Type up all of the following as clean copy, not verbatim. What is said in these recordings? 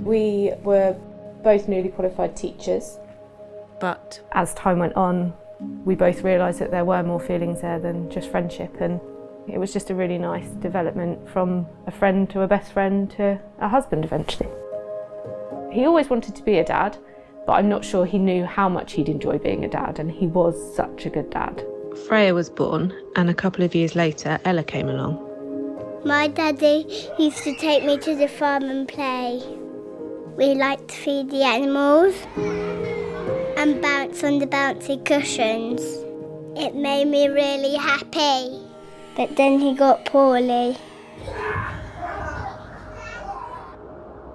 We were both newly qualified teachers, but as time went on, we both realised that there were more feelings there than just friendship, and it was just a really nice development from a friend to a best friend to a husband eventually. He always wanted to be a dad, but I'm not sure he knew how much he'd enjoy being a dad, and he was such a good dad. Freya was born, and a couple of years later, Ella came along. My daddy used to take me to the farm and play. We liked to feed the animals and bounce on the bouncy cushions. It made me really happy. But then he got poorly.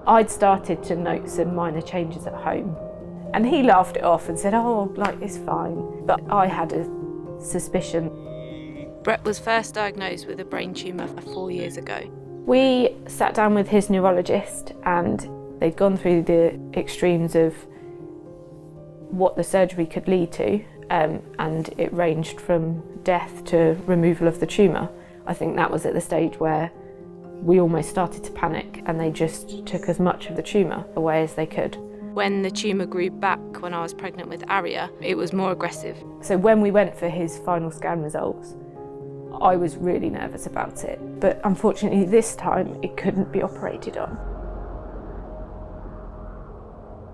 I'd started to note some minor changes at home, and he laughed it off and said, "Oh, like, it's fine." But I had a suspicion. Brett was first diagnosed with a brain tumour 4 years ago. We sat down with his neurologist, and they'd gone through the extremes of what the surgery could lead to, and it ranged from death to removal of the tumour. I think that was at the stage where we almost started to panic, and they just took as much of the tumour away as they could. When the tumour grew back when I was pregnant with Ariya, it was more aggressive. So when we went for his final scan results, I was really nervous about it, but unfortunately this time it couldn't be operated on.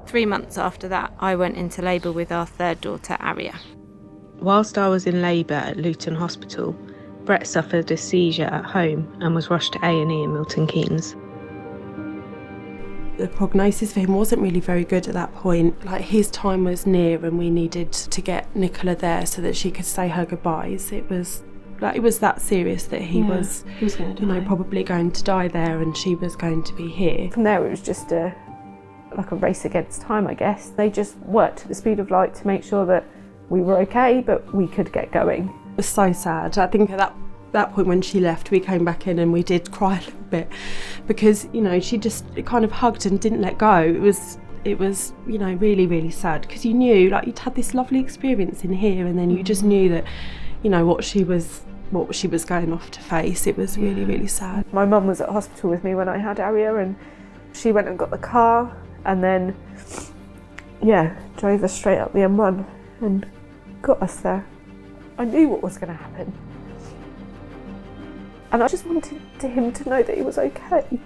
3 months after that, I went into labour with our third daughter, Ariya. Whilst I was in labour at Luton Hospital, Brett suffered a seizure at home and was rushed to A&E in Milton Keynes. The prognosis for him wasn't really very good at that point. Like, his time was near and we needed to get Nicola there so that she could say her goodbyes. It was that serious that he was going to probably going to die there, and she was going to be here. From there it was just like a race against time, I guess. They just worked at the speed of light to make sure that we were okay, but we could get going. It was so sad. I think at that point when she left, we came back in and we did cry a little bit, because, you know, she just kind of hugged and didn't let go. It was you know, really, really sad, because you knew, like, you'd had this lovely experience in here, and then you just knew that, you know, what she was going off to face. It was really, really sad. My mum was at hospital with me when I had Ariya, and she went and got the car, and then drove us straight up the M1 and got us there. I knew what was going to happen, and I just wanted him to know that he was okay.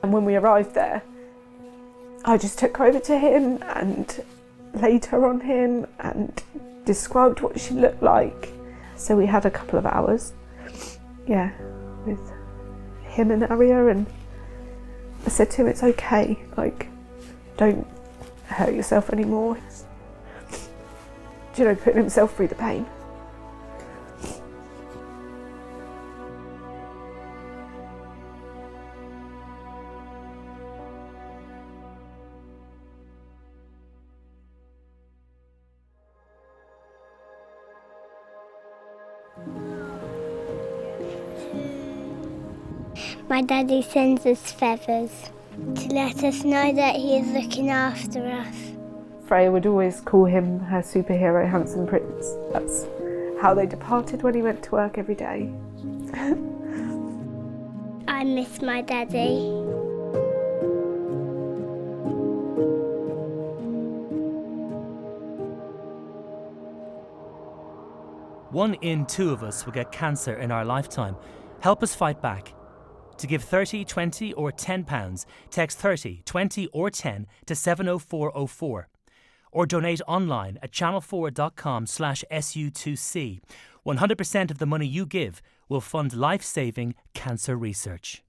And when we arrived there, I just took her over to him and laid her on him and described what she looked like. So we had a couple of hours, with him and Ariya, and I said to him, "It's okay, like, don't hurt yourself anymore." You know, putting himself through the pain. My daddy sends us feathers to let us know that he is looking after us. Freya would always call him her superhero handsome prince. That's how they departed when he went to work every day. I miss my daddy. One in 2 of us will get cancer in our lifetime. Help us fight back. To give 30, 20 or £10, text 30, 20 or 10 to 70404. Or donate online at channel4.com/SU2C. 100% of the money you give will fund life-saving cancer research.